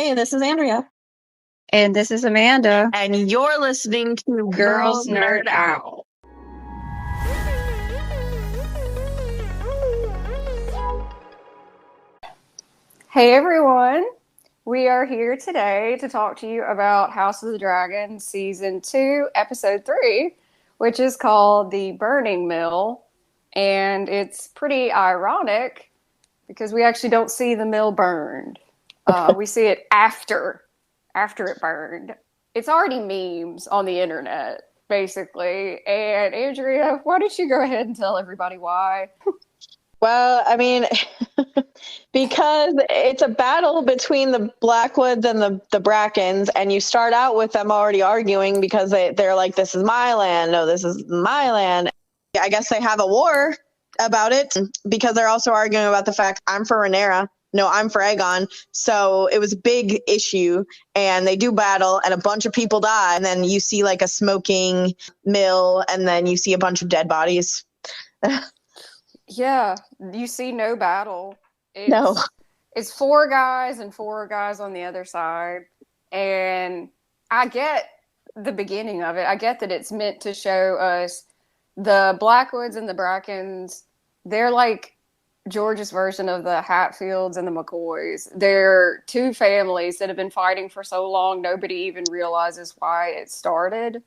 Hey, this is Andrea. And this is Amanda. And you're listening to Girls Nerd Out. Hey everyone, we are here today to talk to you about House of the Dragon Season 2, Episode 3, which is called The Burning Mill. And it's pretty ironic because we actually don't see the mill burned. We see it after it burned. It's already memes on the internet, basically. And Andrea, why don't you go ahead and tell everybody why? Well, I mean, because it's a battle between the Blackwoods and the Brackens, and you start out with them already arguing because they're like, this is my land. No, this is my land. I guess they have a war about it because they're also arguing about the fact I'm for Rhaenyra. No, I'm for Aegon. So it was a big issue, and they do battle, and a bunch of people die, and then you see like a smoking mill, and then you see a bunch of dead bodies. Yeah, you see no battle. No. It's four guys and four guys on the other side. And I get the beginning of it. I get that it's meant to show us the Blackwoods and the Brackens. They're like George's version of the Hatfields and the McCoys. They're two families that have been fighting for so long, nobody even realizes why it started.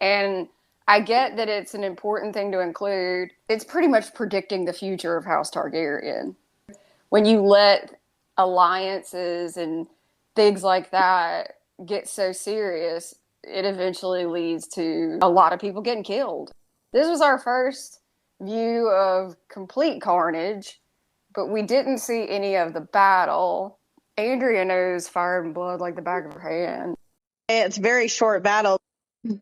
And I get that it's an important thing to include. It's pretty much predicting the future of House Targaryen. When you let alliances and things like that get so serious, it eventually leads to a lot of people getting killed. This was our first view of complete carnage, but we didn't see any of the battle. Andrea knows Fire and Blood like the back of her hand. It's a very short battle.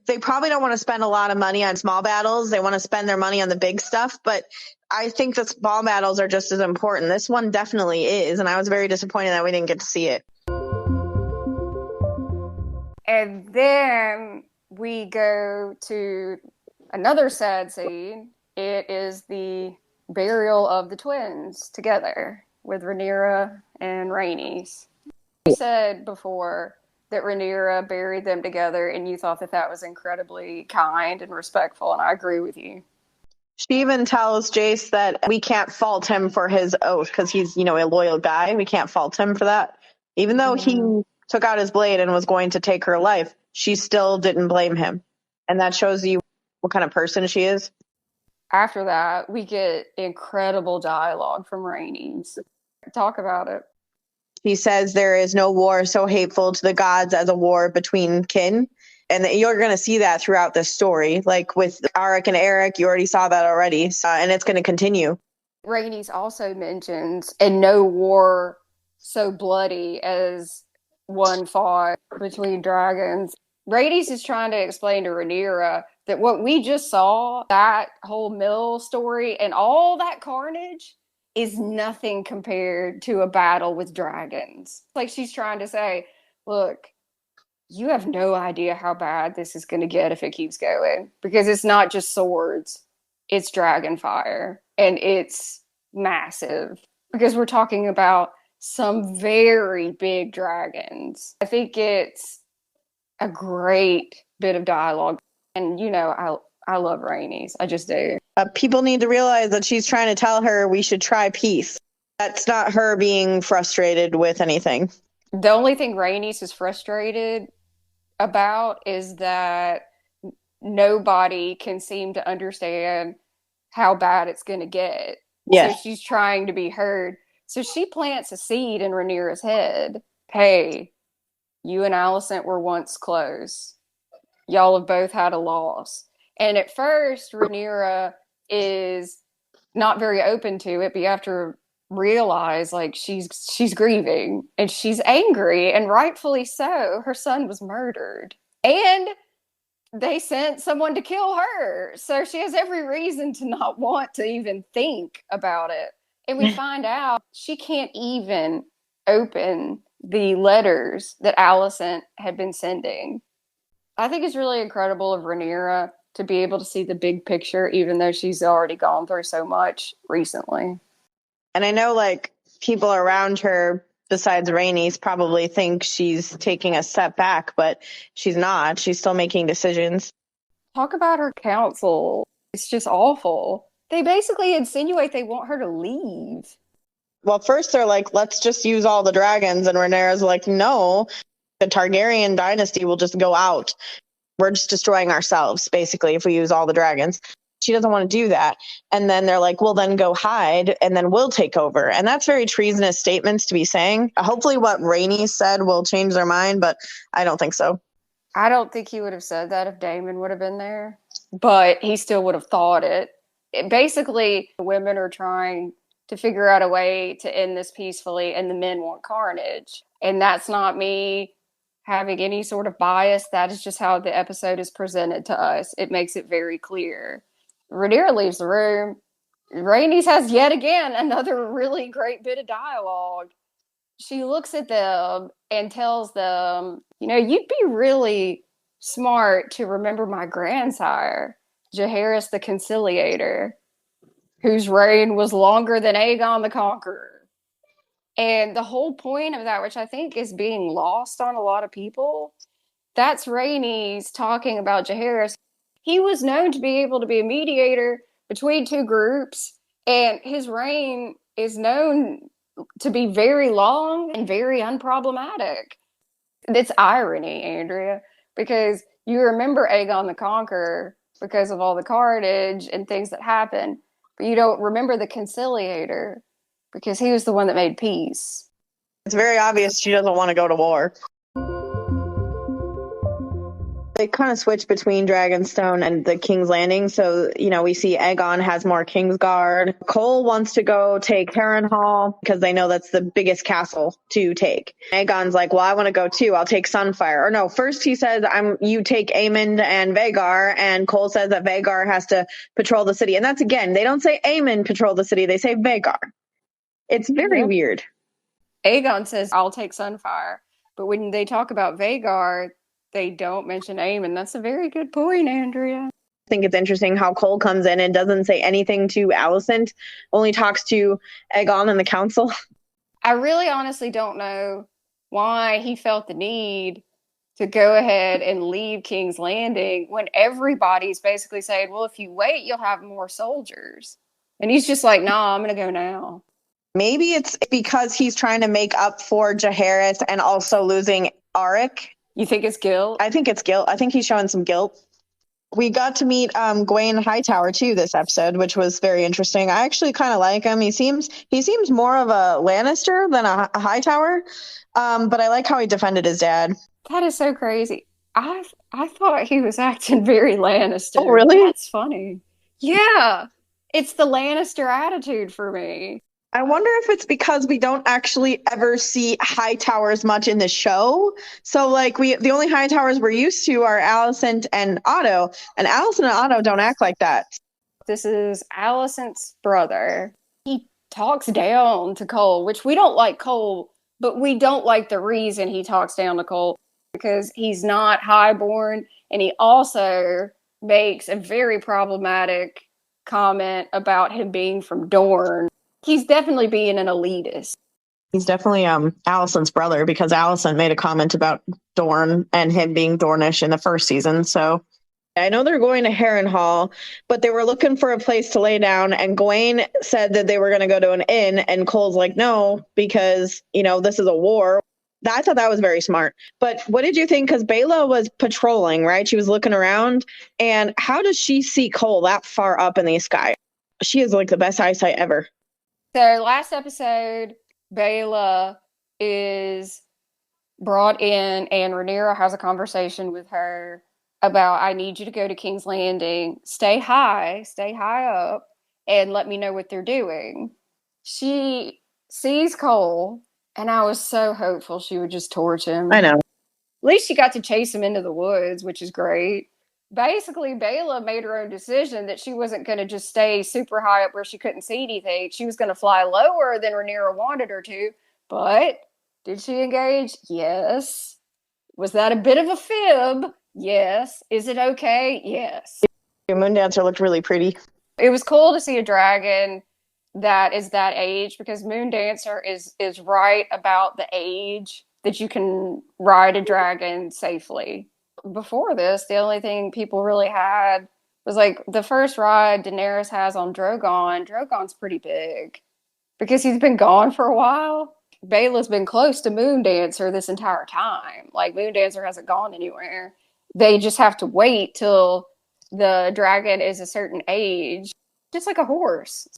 They probably don't want to spend a lot of money on small battles. They want to spend their money on the big stuff, but I think the small battles are just as important. This one definitely is, and I was very disappointed that we didn't get to see it. And then we go to another sad scene. It is the burial of the twins together with Rhaenyra and Rhaenys. You said before that Rhaenyra buried them together, and you thought that was incredibly kind and respectful, and I agree with you. She even tells Jace that we can't fault him for his oath because he's, a loyal guy. We can't fault him for that. Even though he took out his blade and was going to take her life, she still didn't blame him. And that shows you what kind of person she is. After that, we get incredible dialogue from Rhaenys. Talk about it. He says there is no war so hateful to the gods as a war between kin. And you're going to see that throughout this story. Like with Arik and Eric, you already saw that already. And it's going to continue. Rhaenys also mentions, and no war so bloody as one fought between dragons. Rhaenys is trying to explain to Rhaenyra that what we just saw, that whole mill story and all that carnage, is nothing compared to a battle with dragons. Like she's trying to say, look, you have no idea how bad this is going to get if it keeps going. Because it's not just swords, it's dragon fire. And it's massive. Because we're talking about some very big dragons. I think it's a great bit of dialogue. And, I love Rhaenys. I just do. People need to realize that she's trying to tell her we should try peace. That's not her being frustrated with anything. The only thing Rhaenys is frustrated about is that nobody can seem to understand how bad it's going to get. Yes. So she's trying to be heard. So she plants a seed in Rhaenyra's head. Hey, you and Alicent were once close. Y'all have both had a loss. And at first, Rhaenyra is not very open to it, but you have to realize, like, she's grieving and she's angry, and rightfully so. Her son was murdered. And they sent someone to kill her. So she has every reason to not want to even think about it. And we find out she can't even open the letters that Alicent had been sending. I think it's really incredible of Rhaenyra to be able to see the big picture, even though she's already gone through so much recently. And I know, like, people around her besides Rhaenys, probably think she's taking a step back, but she's not. She's still making decisions. Talk about her council. It's just awful. They basically insinuate they want her to leave. Well, first they're like, let's just use all the dragons. And Rhaenyra's like, no, the Targaryen dynasty will just go out. We're just destroying ourselves, basically, if we use all the dragons. She doesn't want to do that. And then they're like, well, then go hide, and then we'll take over. And that's very treasonous statements to be saying. Hopefully what Rhaenys said will change their mind, but I don't think so. I don't think he would have said that if Daemon would have been there, but he still would have thought it. Basically, the women are trying to figure out a way to end this peacefully, and the men want carnage. And that's not me having any sort of bias. That is just how the episode is presented to us. It makes it very clear. Rhaenyra leaves the room. Rhaenys has yet again another really great bit of dialogue. She looks at them and tells them, you'd be really smart to remember my grandsire, Jaehaerys the Conciliator, whose reign was longer than Aegon the Conqueror. And the whole point of that, which I think is being lost on a lot of people, that's Rhaenys talking about Jaehaerys. He was known to be able to be a mediator between two groups, and his reign is known to be very long and very unproblematic. It's irony, Andrea, because you remember Aegon the Conqueror because of all the carnage and things that happened, but you don't remember the Conciliator because he was the one that made peace. It's very obvious she doesn't want to go to war. They kind of switch between Dragonstone and the King's Landing. So, we see Aegon has more Kingsguard. Cole wants to go take Harrenhal because they know that's the biggest castle to take. Aegon's like, well, I want to go too. I'll take Sunfire. Or no, first he says, you take Aemond and Vhagar. And Cole says that Vhagar has to patrol the city. And that's, again, they don't say Aemond patrol the city. They say Vhagar. It's very weird. Aegon says, I'll take Sunfire. But when they talk about Vhagar, they don't mention Aemond. That's a very good point, Andrea. I think it's interesting how Cole comes in and doesn't say anything to Alicent, only talks to Aegon and the council. I really honestly don't know why he felt the need to go ahead and leave King's Landing when everybody's basically saying, well, if you wait, you'll have more soldiers. And he's just like, nah, I'm going to go now. Maybe it's because he's trying to make up for Jaehaerys and also losing Auric. You think it's guilt? I think it's guilt. I think he's showing some guilt. We got to meet Gwaine Hightower too this episode, which was very interesting. I actually kind of like him. He seems more of a Lannister than a Hightower, but I like how he defended his dad. That is so crazy. I thought he was acting very Lannister. Oh, really? That's funny. Yeah, it's the Lannister attitude for me. I wonder if it's because we don't actually ever see Hightowers much in the show. So, the only Hightowers we're used to are Alicent and Otto, and Alicent and Otto don't act like that. This is Alicent's brother. He talks down to Cole, which we don't like Cole, but we don't like the reason he talks down to Cole because he's not highborn, and he also makes a very problematic comment about him being from Dorne. He's definitely being an elitist. He's definitely Alicent's brother because Alicent made a comment about Dorne and him being Dornish in the first season. So I know they're going to Harrenhal, but they were looking for a place to lay down. And Gwaine said that they were going to go to an inn. And Cole's like, no, because, this is a war. I thought that was very smart. But what did you think? Because Baela was patrolling, right? She was looking around. And how does she see Cole that far up in the sky? She has the best eyesight ever. So last episode, Baela is brought in and Rhaenyra has a conversation with her about, I need you to go to King's Landing, stay high up, and let me know what they're doing. She sees Cole, and I was so hopeful she would just torch him. I know. At least she got to chase him into the woods, which is great. Basically, Baela made her own decision that she wasn't going to just stay super high up where she couldn't see anything. She was going to fly lower than Rhaenyra wanted her to. But did she engage? Yes. Was that a bit of a fib? Yes. Is it okay? Yes. Your Moondancer looked really pretty. It was cool to see a dragon that is that age, because Moon Dancer is right about the age that you can ride a dragon safely. Before this, the only thing people really had was like the first ride Daenerys has on Drogon. Drogon's pretty big because he's been gone for a while. Bela's been close to Moon Dancer this entire time. Like, Moon Dancer hasn't gone anywhere. They just have to wait till the dragon is a certain age, just like a horse.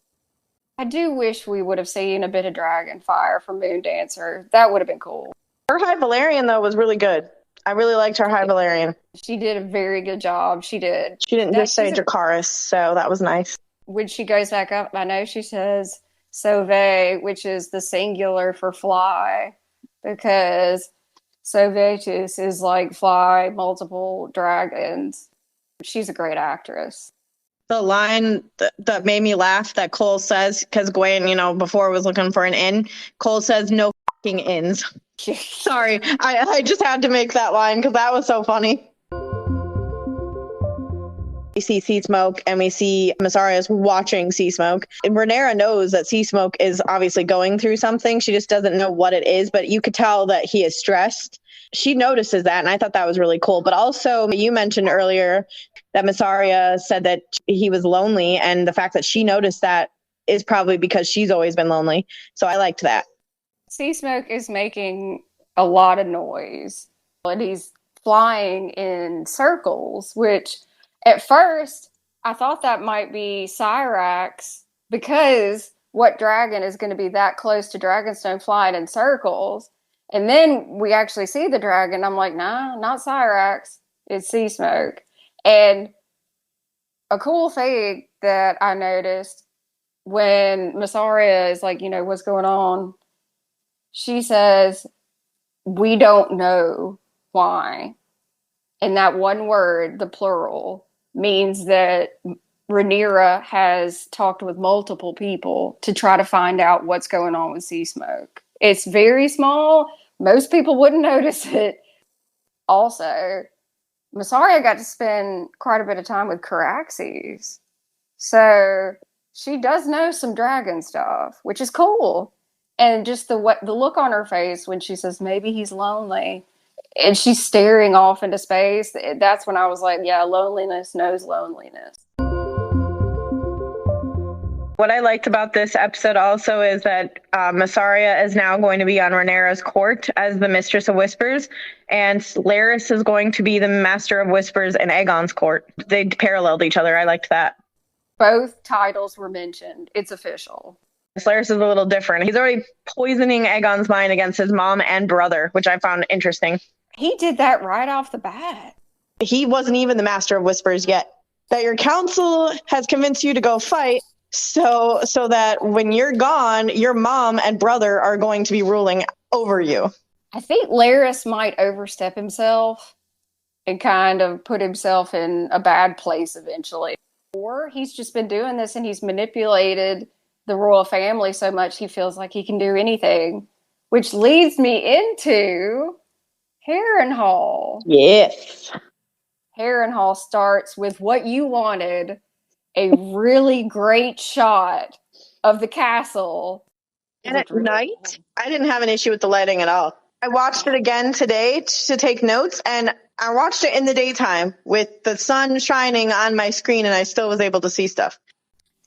I do wish we would have seen a bit of dragon fire from Moon Dancer. That would have been cool. Her High Valyrian, though, was really good. I really liked her High Valyrian. She did a very good job. She did. She didn't just say Dracarys, so that was nice. When she goes back up, I know she says Sauve, which is the singular for fly, because Sauvetus is like fly, multiple dragons. She's a great actress. The line that made me laugh that Cole says, because Gwen, before was looking for an inn, Cole says, "No f***ing inns." Sorry, I just had to make that line because that was so funny. We see Sea Smoke and we see Mysaria watching Sea Smoke. And Rhaenyra knows that Sea Smoke is obviously going through something. She just doesn't know what it is, but you could tell that he is stressed. She notices that, and I thought that was really cool. But also, you mentioned earlier that Mysaria said that he was lonely, and the fact that she noticed that is probably because she's always been lonely. So I liked that. Sea Smoke is making a lot of noise, and he's flying in circles, which at first I thought that might be Cyrax, because what dragon is going to be that close to Dragonstone flying in circles? And then we actually see the dragon. I'm like, nah, not Cyrax. It's Sea Smoke. And a cool thing that I noticed when Mysaria is like, what's going on? She says, "We don't know why." And that one word, the plural, means that Rhaenyra has talked with multiple people to try to find out what's going on with Sea Smoke. It's very small. Most people wouldn't notice it. Also, Mysaria got to spend quite a bit of time with Caraxes. So she does know some dragon stuff, which is cool. And just the look on her face when she says maybe he's lonely, and she's staring off into space, that's when I was like, yeah, loneliness knows loneliness. What I liked about this episode also is that Mysaria is now going to be on Rhaenyra's court as the Mistress of Whispers, and Larys is going to be the Master of Whispers in Aegon's court. They paralleled each other. I liked that. Both titles were mentioned. It's official. Larys is a little different. He's already poisoning Aegon's mind against his mom and brother, which I found interesting. He did that right off the bat. He wasn't even the Master of Whispers yet. That your council has convinced you to go fight, so that when you're gone, your mom and brother are going to be ruling over you. I think Larys might overstep himself and kind of put himself in a bad place eventually. Or he's just been doing this and he's manipulated the royal family so much he feels like he can do anything. Which leads me into Harrenhal. Yes. Harrenhal starts with what you wanted, a really great shot of the castle. And at night, I didn't have an issue with the lighting at all. I watched it again today to take notes, and I watched it in the daytime with the sun shining on my screen, and I still was able to see stuff.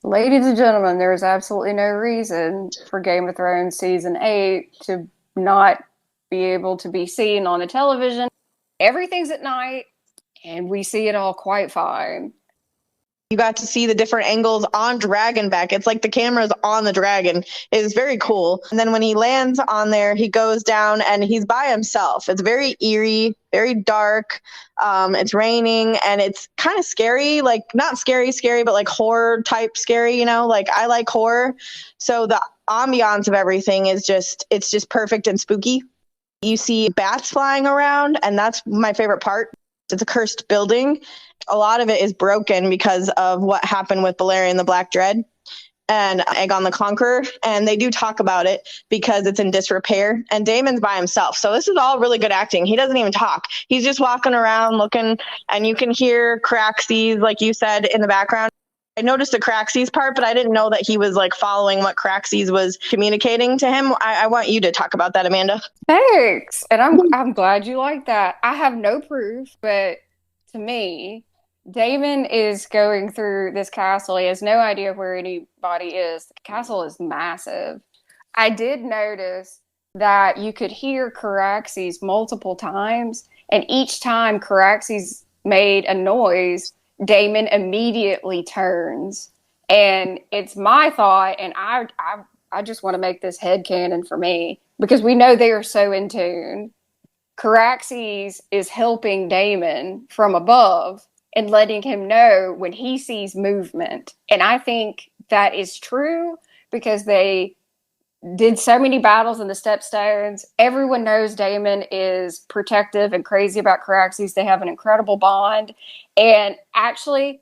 Ladies and gentlemen, there is absolutely no reason for Game of Thrones Season 8 to not be able to be seen on a television. Everything's at night, and we see it all quite fine. You got to see the different angles on Dragonback. It's like the camera's on the dragon. It was very cool. And then when he lands on there, he goes down and he's by himself. It's very eerie, very dark. It's raining and it's kind of scary, like not scary, but like horror type scary, like I like horror. So the ambiance of everything is it's just perfect and spooky. You see bats flying around, and that's my favorite part. It's a cursed building. A lot of it is broken because of what happened with Balerion the Black Dread and Aegon the Conqueror. And they do talk about it because it's in disrepair. And Daemon's by himself. So this is all really good acting. He doesn't even talk. He's just walking around looking, and you can hear Caraxes, like you said, in the background. I noticed the Craxes part, but I didn't know that he was like following what Craxes was communicating to him. I want you to talk about that, Amanda. Thanks. And I'm glad you like that. I have no proof, but to me, Damon is going through this castle. He has no idea where anybody is. The castle is massive. I did notice that you could hear Caraxes multiple times, and each time Caraxes made a noise, Damon immediately turns. And it's my thought, and I just want to make this headcanon for me, because we know they are so in tune. Caraxes is helping Damon from above and letting him know when he sees movement. And I think that is true because they did so many battles in the Stepstones. Everyone knows Damon is protective and crazy about Caraxes. They have an incredible bond. And actually,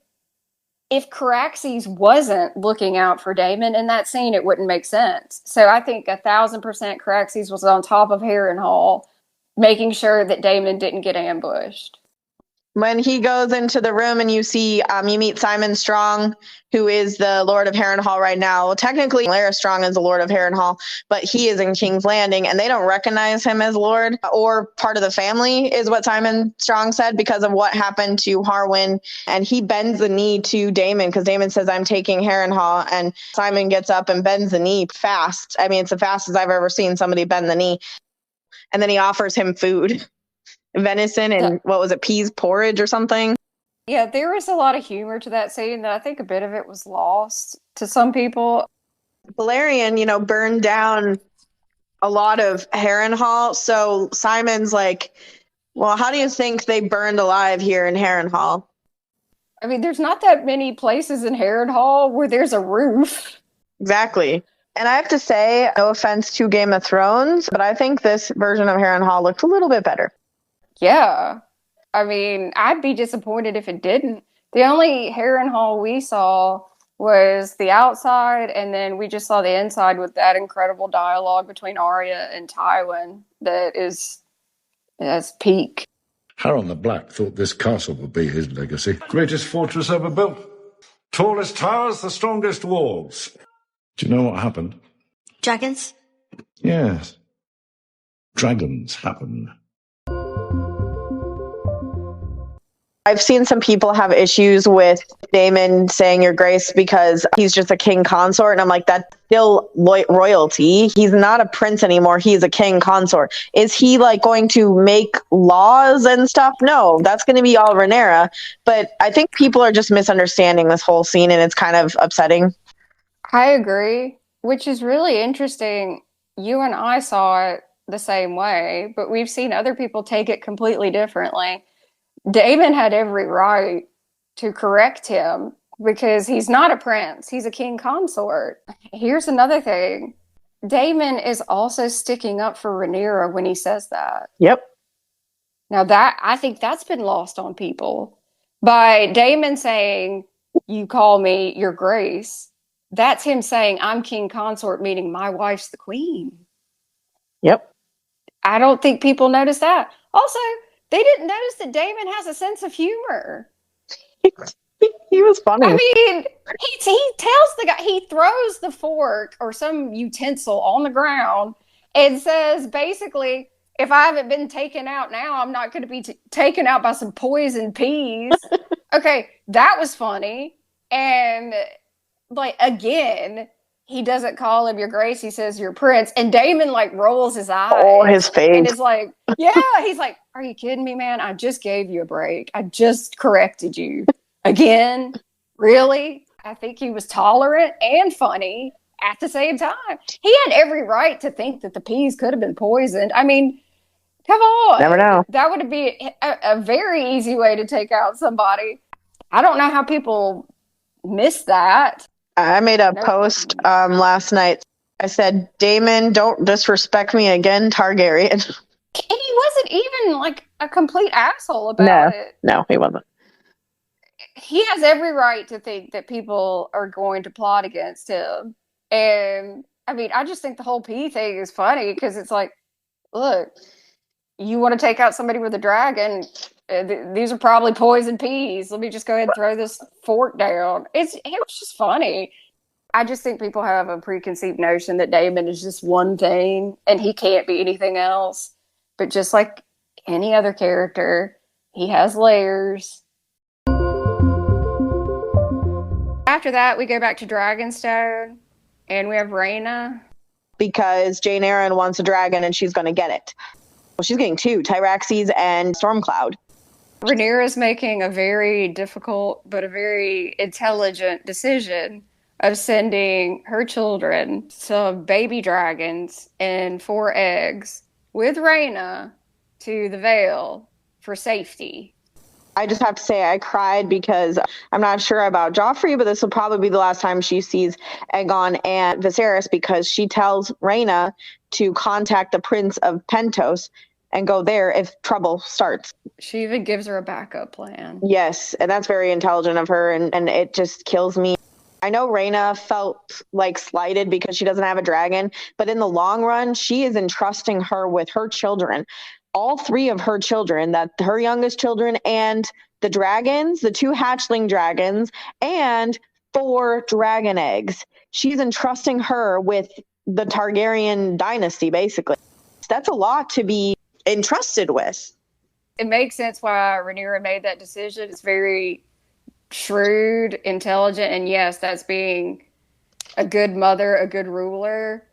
if Caraxes wasn't looking out for Damon in that scene, it wouldn't make sense. So I think 1,000% Caraxes was on top of Harrenhal, making sure that Damon didn't get ambushed. When he goes into the room and you meet Simon Strong, who is the Lord of Harrenhal right now. Well, technically, Lara Strong is the Lord of Harrenhal, but he is in King's Landing, and they don't recognize him as Lord or part of the family, is what Simon Strong said, because of what happened to Harwin. And he bends the knee to Damon because Damon says, "I'm taking Harrenhal," and Simon gets up and bends the knee fast. I mean, it's the fastest I've ever seen somebody bend the knee. And then he offers him food. Venison and what was it, peas porridge or something? Yeah, there was a lot of humor to that scene that I think a bit of it was lost to some people. Balerion, burned down a lot of Harrenhal. So Simon's like, well, how do you think they burned alive here in Harrenhal? I mean, there's not that many places in Harrenhal where there's a roof. Exactly. And I have to say, no offense to Game of Thrones, but I think this version of Harrenhal looked a little bit better. Yeah. I mean, I'd be disappointed if it didn't. The only Harrenhal we saw was the outside, and then we just saw the inside with that incredible dialogue between Arya and Tywin that's peak. Harren the Black thought this castle would be his legacy. Greatest fortress ever built. Tallest towers, the strongest walls. Do you know what happened? Dragons? Yes. Dragons happen. I've seen some people have issues with Daemon saying your grace because he's just a king consort. And I'm like, that's still royalty. He's not a prince anymore. He's a king consort. Is he like going to make laws and stuff? No, that's going to be all Rhaenyra. But I think people are just misunderstanding this whole scene, and it's kind of upsetting. I agree, which is really interesting. You and I saw it the same way, but we've seen other people take it completely differently. Daemon had every right to correct him because he's not a prince. He's a king consort. Here's another thing. Daemon is also sticking up for Rhaenyra when he says that. Yep. Now I think that's been lost on people. By Daemon saying, "You call me your grace," that's him saying, "I'm king consort," meaning my wife's the queen. Yep. I don't think people notice that. Also, they didn't notice that Daemon has a sense of humor. He was funny. I mean, he tells the guy, he throws the fork or some utensil on the ground and says, basically, if I haven't been taken out now, I'm not going to be taken out by some poisoned peas. Okay, that was funny. And, like, again, he doesn't call him your grace. He says your prince. And Daemon, like, rolls his eyes. Oh, his face. And is like, yeah. He's like, are you kidding me, man? I just gave you a break. I just corrected you. Again? Really? I think he was tolerant and funny at the same time. He had every right to think that the peas could have been poisoned. I mean, come on. Never know. That would be a very easy way to take out somebody. I don't know how people miss that. I made a post last night. I said, Daemon, don't disrespect me again, Targaryen. And he wasn't even like a complete asshole about it. No, he wasn't. He has every right to think that people are going to plot against him. And I mean, I just think the whole pea thing is funny because it's like, look, you want to take out somebody with a dragon, these are probably poisoned peas. Let me just go ahead and throw this fork down. It was just funny. I just think people have a preconceived notion that Damon is just one thing and he can't be anything else. But just like any other character, he has layers. After that, we go back to Dragonstone and we have Rhaena. Because Jane Eyre wants a dragon and she's going to get it. Well, she's getting two, Tyraxes and Stormcloud. Rhaenyra's making a very difficult but a very intelligent decision of sending her children some baby dragons and 4 eggs with Rhaena to the Vale for safety. I just have to say I cried because I'm not sure about Joffrey, but this will probably be the last time she sees Aegon and Viserys, because she tells Rhaena to contact the Prince of Pentos and go there if trouble starts. She even gives her a backup plan. Yes, and that's very intelligent of her, and it just kills me. I know Rhaena felt like slighted because she doesn't have a dragon, but in the long run, she is entrusting her with her children. All 3 of her children, that her youngest children, and the dragons, the 2 hatchling dragons, and 4 dragon eggs. She's entrusting her with the Targaryen dynasty, basically. That's a lot to be entrusted with. It makes sense why Rhaenyra made that decision. It's very shrewd, intelligent, and yes, that's being a good mother, a good ruler.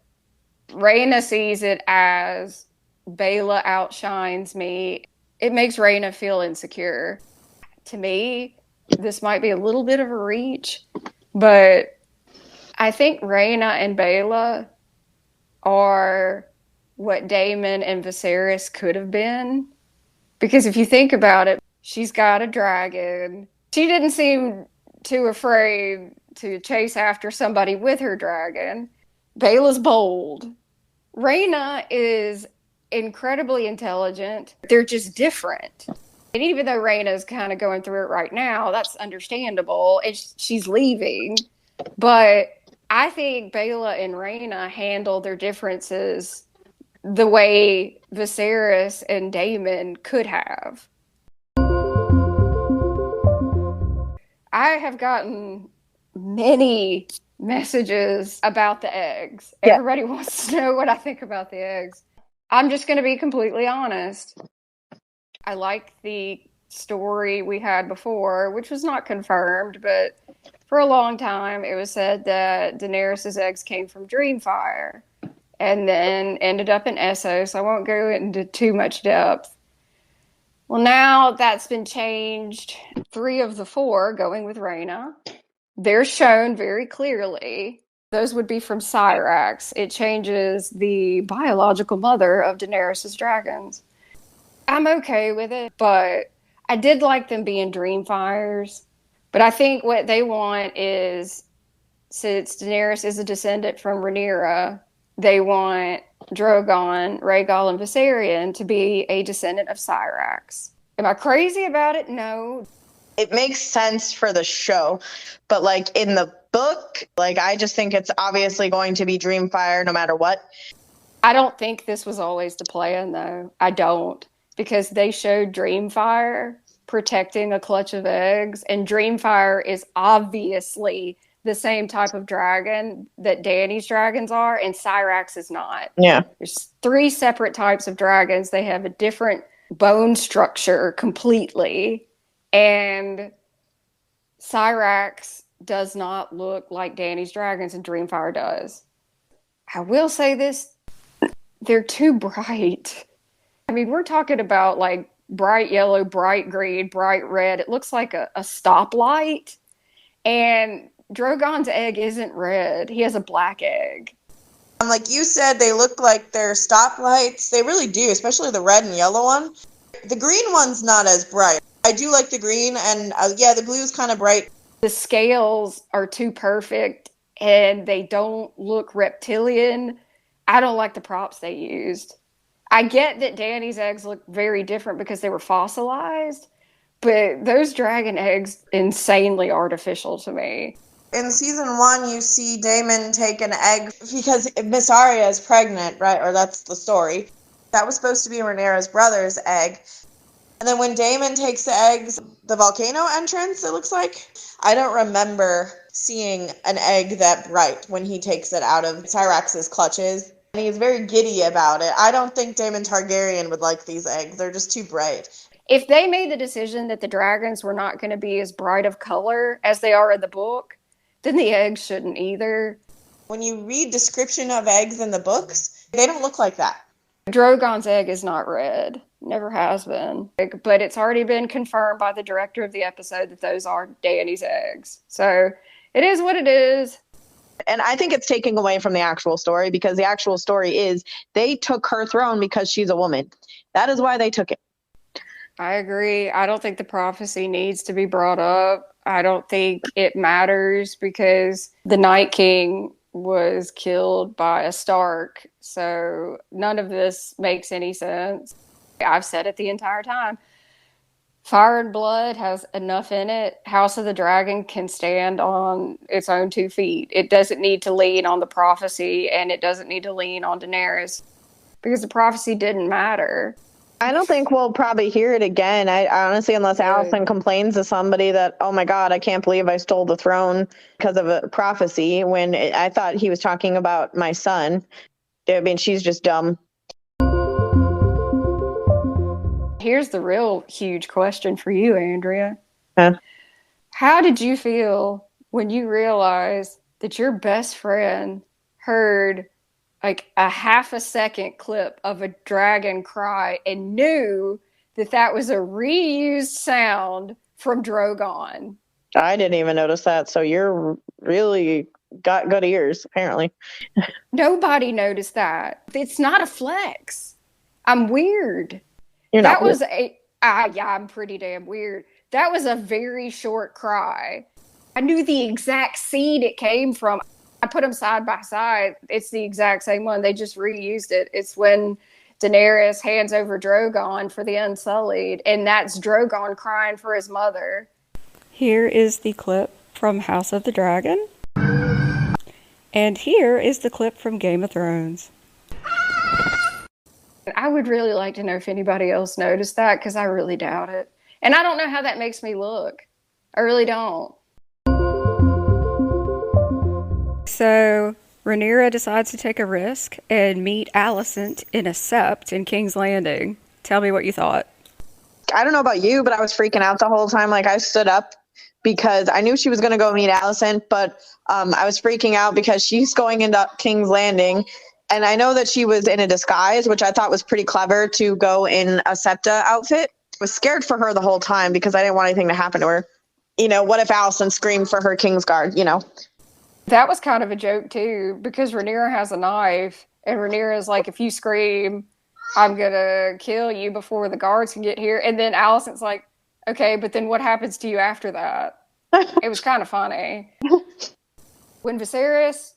Rhaena sees it as Baela outshines me. It makes Rhaena feel insecure. To me, this might be a little bit of a reach, but I think Rhaena and Baela are what Daemon and Viserys could have been. Because if you think about it, she's got a dragon. She didn't seem too afraid to chase after somebody with her dragon. Baela's bold. Rhaena is incredibly intelligent. They're just different. And even though Rhaena's kind of going through it right now, that's understandable. And she's leaving. But I think Baela and Rhaena handle their differences the way Viserys and Daemon could have. I have gotten many messages about the eggs. Yeah. Everybody wants to know what I think about the eggs. I'm just going to be completely honest. I like the story we had before, which was not confirmed, but for a long time it was said that Daenerys' eggs came from Dreamfire and then ended up in Essos. I won't go into too much depth. Well, now that's been changed. 3 of the 4 going with Rhaena. They're shown very clearly. Those would be from Syrax. It changes the biological mother of Daenerys' dragons. I'm okay with it, but I did like them being Dreamfires. But I think what they want is, since Daenerys is a descendant from Rhaenyra, they want Drogon, Rhaegal, and Viserion to be a descendant of Syrax. Am I crazy about it? No. It makes sense for the show, but like in the book, like I just think it's obviously going to be Dreamfire no matter what. I don't think this was always the plan, though. I don't, because they showed Dreamfire protecting a clutch of eggs, and Dreamfire is obviously the same type of dragon that Dany's dragons are, and Syrax is not. Yeah. There's 3 separate types of dragons. They have a different bone structure completely, and Syrax does not look like Dany's dragons, and Dreamfire does. I will say this, they're too bright. I mean, we're talking about like bright yellow, bright green, bright red. It looks like a stoplight. And Drogon's egg isn't red. He has a black egg. Like you said, they look like they're stoplights. They really do, especially the red and yellow one. The green one's not as bright. I do like the green, and the blue's kind of bright. The scales are too perfect, and they don't look reptilian. I don't like the props they used. I get that Dany's eggs look very different because they were fossilized, but those dragon eggs, insanely artificial to me. In season 1, you see Daemon take an egg because Miss Arya is pregnant, right? Or that's the story. That was supposed to be Rhaenyra's brother's egg. And then when Daemon takes the eggs, the volcano entrance, it looks like. I don't remember seeing an egg that bright when he takes it out of Tyrax's clutches. And he's very giddy about it. I don't think Daemon Targaryen would like these eggs. They're just too bright. If they made the decision that the dragons were not going to be as bright of color as they are in the book, then the eggs shouldn't either. When you read description of eggs in the books, they don't look like that. Drogon's egg is not red. Never has been. But it's already been confirmed by the director of the episode that those are Dany's eggs. So it is what it is. And I think it's taking away from the actual story, because the actual story is they took her throne because she's a woman. That is why they took it. I agree. I don't think the prophecy needs to be brought up. I don't think it matters because the Night King was killed by a Stark. So none of this makes any sense. I've said it the entire time. Fire and Blood has enough in it. House of the Dragon can stand on its own 2 feet. It doesn't need to lean on the prophecy, and it doesn't need to lean on Daenerys because the prophecy didn't matter. I don't think we'll probably hear it again. I honestly, unless Alicent complains to somebody that, oh my God, I can't believe I stole the throne because of a prophecy, when I thought he was talking about my son. I mean, she's just dumb. Here's the real huge question for you, Andrea. Huh? How did you feel when you realized that your best friend heard like a half a second clip of a dragon cry and knew that that was a reused sound from Drogon? I didn't even notice that. So you're really got good ears, apparently. Nobody noticed that. It's not a flex. I'm weird. You're not That was yeah, I'm pretty damn weird. That was a very short cry. I knew the exact scene it came from. I put them side by side. It's the exact same one. They just reused it. It's when Daenerys hands over Drogon for the Unsullied, and that's Drogon crying for his mother. Here is the clip from House of the Dragon. And here is the clip from Game of Thrones. I would really like to know if anybody else noticed that, because I really doubt it. And I don't know how that makes me look. I really don't. So Rhaenyra decides to take a risk and meet Alicent in a sept in King's Landing. Tell me what you thought. I don't know about you, but I was freaking out the whole time. Like, I stood up because I knew she was going to go meet Alicent, but I was freaking out because she's going into King's Landing. And I know that she was in a disguise, which I thought was pretty clever to go in a Septa outfit. I was scared for her the whole time because I didn't want anything to happen to her. You know, what if Alicent screamed for her Kingsguard, you know? That was kind of a joke, too, because Rhaenyra has a knife, and Rhaenyra's like, if you scream, I'm going to kill you before the guards can get here. And then Alicent's like, okay, but then what happens to you after that? It was kind of funny. When Viserys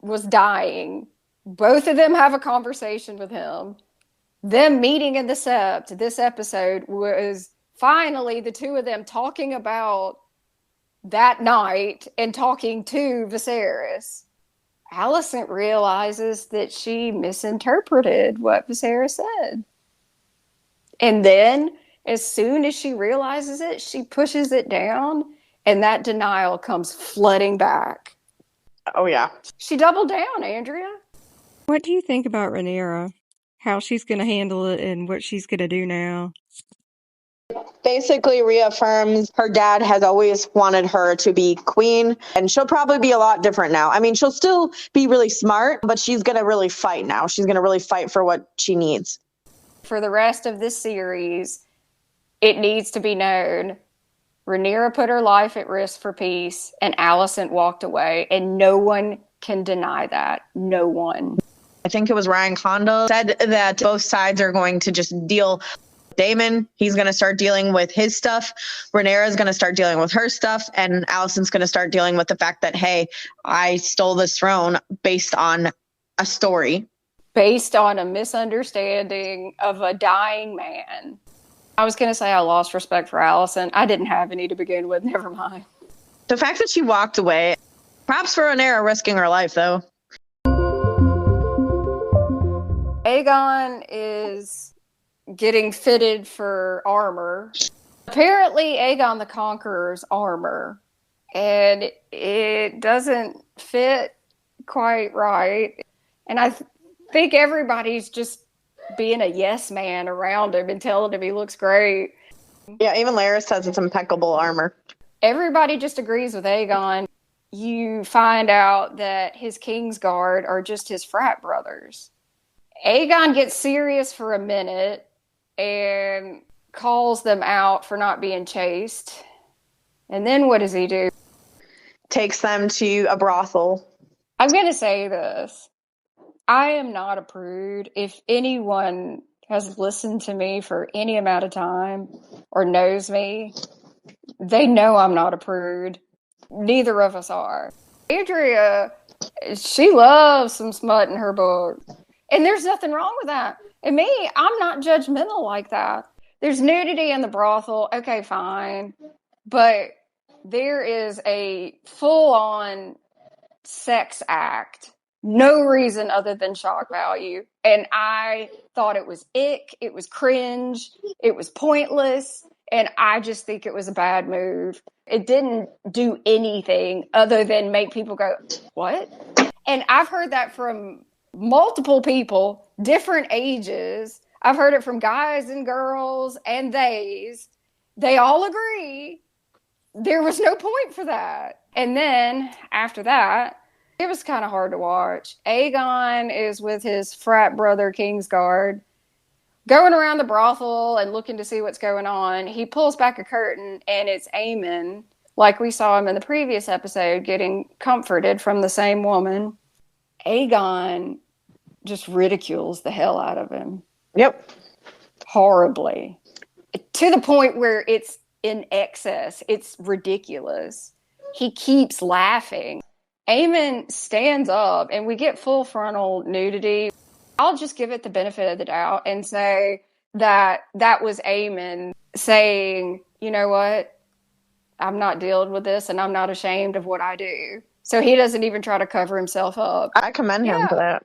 was dying, both of them have a conversation with him. Them meeting in the Sept, this episode was finally the two of them talking about that night and talking to Viserys. Alicent realizes that she misinterpreted what Viserys said. And then, as soon as she realizes it, she pushes it down, and that denial comes flooding back. Oh, yeah. She doubled down, Andrea. What do you think about Rhaenyra? How she's going to handle it and what she's going to do now? Basically reaffirms her dad has always wanted her to be queen, and she'll probably be a lot different now. I mean, she'll still be really smart, but she's going to really fight now. She's going to really fight for what she needs. For the rest of this series, it needs to be known Rhaenyra put her life at risk for peace, and Alicent walked away, and no one can deny that. No one. I think it was Ryan Condal said that both sides are going to just deal. Daemon, he's going to start dealing with his stuff. Rhaenyra is going to start dealing with her stuff. And Alicent's going to start dealing with the fact that, hey, I stole this throne based on a story. Based on a misunderstanding of a dying man. I was going to say I lost respect for Alicent. I didn't have any to begin with. Never mind. The fact that she walked away, props for Rhaenyra risking her life, though. Aegon is getting fitted for armor. Apparently, Aegon the Conqueror's armor, and it doesn't fit quite right. And I think everybody's just being a yes man around him and telling him he looks great. Yeah, even Larys says it's impeccable armor. Everybody just agrees with Aegon. You find out that his Kingsguard are just his frat brothers. Aegon gets serious for a minute and calls them out for not being chaste. And then what does he do? Takes them to a brothel. I'm going to say this. I am not a prude. If anyone has listened to me for any amount of time or knows me, they know I'm not a prude. Neither of us are. Andrea, she loves some smut in her book. And there's nothing wrong with that. And me, I'm not judgmental like that. There's nudity in the brothel. Okay, fine. But there is a full-on sex act. No reason other than shock value. And I thought it was ick. It was cringe. It was pointless. And I just think it was a bad move. It didn't do anything other than make people go, what? And I've heard that from multiple people, different ages. I've heard it from guys and girls and theys. They all agree there was no point for that. And then after that, it was kind of hard to watch. Aegon is with his frat brother Kingsguard, going around the brothel and looking to see what's going on. He pulls back a curtain, and it's Aemon, like we saw him in the previous episode, getting comforted from the same woman. Aegon just ridicules the hell out of him. Yep. Horribly. To the point where it's in excess. It's ridiculous. He keeps laughing. Aemon stands up, and we get full frontal nudity. I'll just give it the benefit of the doubt and say that was Aemon saying, you know what? I'm not dealing with this, and I'm not ashamed of what I do. So he doesn't even try to cover himself up. I commend him for that.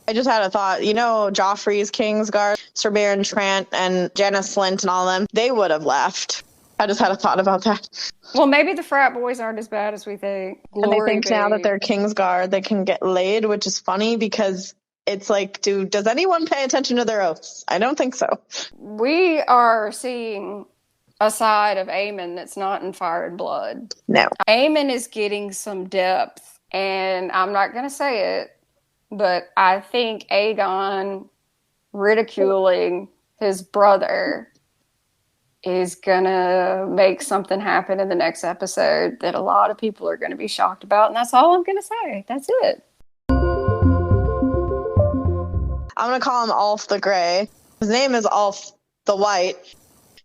I just had a thought. You know, Joffrey's Kingsguard, Sir Baron Trant, and Janis Slynt and all them, they would have left. I just had a thought about that. Well, maybe the frat boys aren't as bad as we think. And they think now that they're Kingsguard, they can get laid, which is funny because it's like, does anyone pay attention to their oaths? I don't think so. We are seeing a side of Aemon that's not in Fire and Blood. No. Aemon is getting some depth, and I'm not going to say it, but I think Aegon ridiculing his brother is going to make something happen in the next episode that a lot of people are going to be shocked about, and that's all I'm going to say. That's it. I'm going to call him Ulf the Grey. His name is Ulf the White.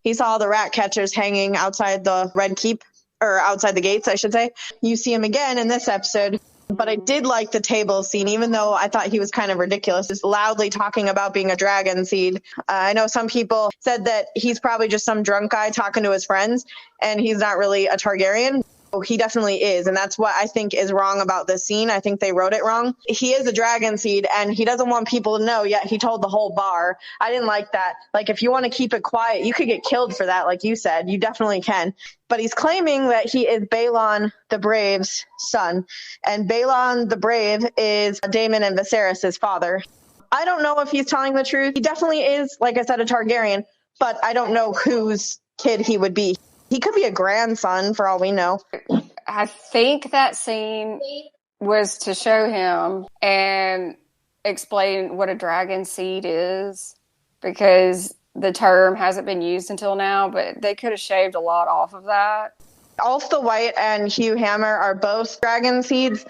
He saw the rat catchers hanging outside the Red Keep, or outside the gates, I should say. You see him again in this episode. But I did like the table scene, even though I thought he was kind of ridiculous, just loudly talking about being a dragon seed. I know some people said that he's probably just some drunk guy talking to his friends, and he's not really a Targaryen. He definitely is, and that's what I think is wrong about this scene. I think they wrote it wrong. He is a dragon seed, and he doesn't want people to know, yet he told the whole bar. I didn't like that. Like, if you want to keep it quiet, you could get killed for that, like you said. You definitely can. But he's claiming that he is Balon the Brave's son, and Balon the Brave is Daemon and Viserys' father. I don't know if he's telling the truth. He definitely is, like I said, a Targaryen, but I don't know whose kid he would be. He could be a grandson, for all we know. I think that scene was to show him and explain what a dragon seed is, because the term hasn't been used until now, but they could have shaved a lot off of that. Ulf the White and Hugh Hammer are both dragon seeds,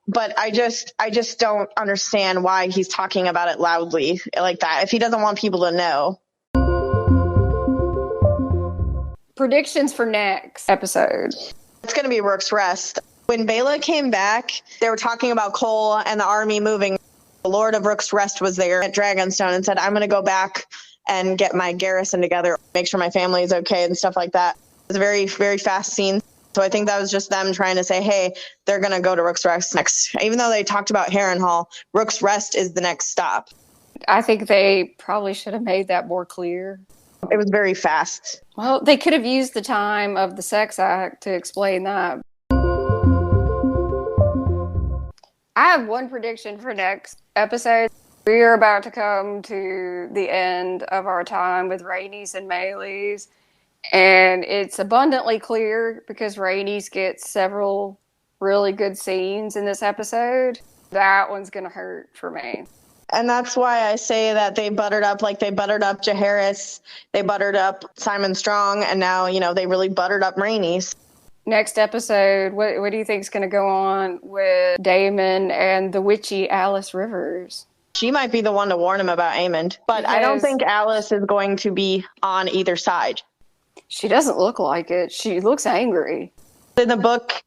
but I just don't understand why he's talking about it loudly like that if he doesn't want people to know. Predictions for next episode. It's going to be Rook's Rest. When Bela came back, they were talking about Cole and the army moving. The Lord of Rook's Rest was there at Dragonstone and said, I'm going to go back and get my garrison together, make sure my family is okay and stuff like that. It was a very, very fast scene. So I think that was just them trying to say, hey, they're going to go to Rook's Rest next. Even though they talked about Harrenhal, Rook's Rest is the next stop. I think they probably should have made that more clear. It was very fast. Well, they could have used the time of the sex act to explain that. I have one prediction for next episode. We are about to come to the end of our time with Rhaenys and Meleys, and it's abundantly clear because Rhaenys gets several really good scenes in this episode. That one's going to hurt for me. And that's why I say that they buttered up, like they buttered up Jaehaerys, they buttered up Simon Strong, and now, they really buttered up Rhaenys. Next episode, what do you think is going to go on with Daemon and the witchy Alice Rivers? She might be the one to warn him about Aemond, but I don't think Alice is going to be on either side. She doesn't look like it. She looks angry. In the book,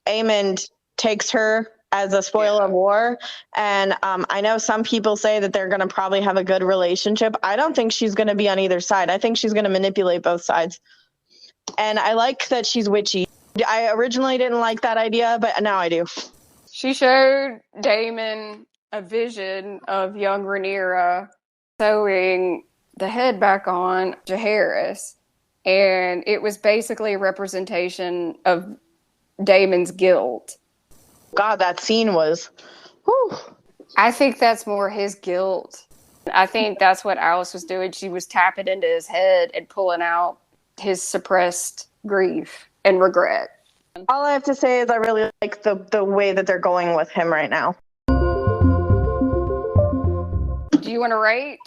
Aemond takes her as a spoil of war, and I know some people say that they're going to probably have a good relationship. I don't think she's going to be on either side. I think she's going to manipulate both sides. And I like that she's witchy. I originally didn't like that idea, but now I do. She showed Daemon a vision of young Rhaenyra sewing the head back on Jaehaerys, and it was basically a representation of Daemon's guilt. God, that scene was... Whew. I think that's more his guilt. I think that's what Alice was doing. She was tapping into his head and pulling out his suppressed grief and regret. All I have to say is I really like the way that they're going with him right now. Do you want to rate?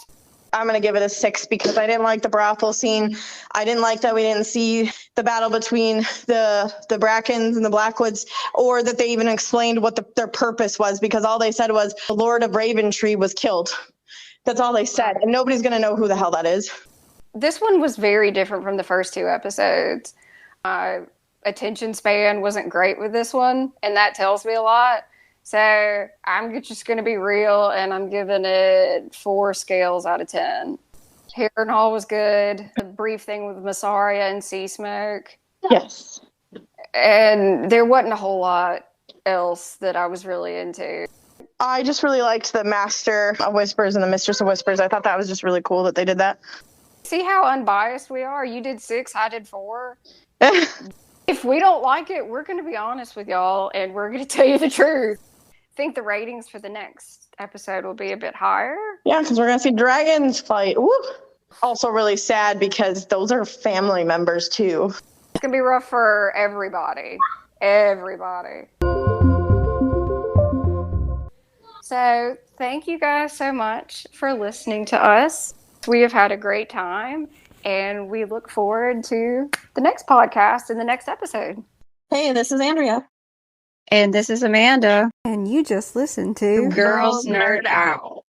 I'm going to give it a 6 because I didn't like the brothel scene. I didn't like that we didn't see the battle between the Brackens and the Blackwoods, or that they even explained what their purpose was, because all they said was the Lord of Raventree was killed. That's all they said, and nobody's going to know who the hell that is. This one was very different from the first 2 episodes. Attention span wasn't great with this one, and that tells me a lot. So I'm just going to be real, and I'm giving it 4 scales out of 10. Harrenhal was good. The brief thing with Massaria and Sea Smoke. Yes. And there wasn't a whole lot else that I was really into. I just really liked the Master of Whispers and the Mistress of Whispers. I thought that was just really cool that they did that. See how unbiased we are? You did 6, I did 4. If we don't like it, we're going to be honest with y'all, and we're going to tell you the truth. I think the ratings for the next episode will be a bit higher. Yeah, because we're going to see dragons fight. Woo! Also really sad because those are family members, too. It's going to be rough for everybody. Everybody. So, thank you guys so much for listening to us. We have had a great time, and we look forward to the next podcast and the next episode. Hey, this is Andrea. And this is Amanda. And you just listened to Girls Nerd Out.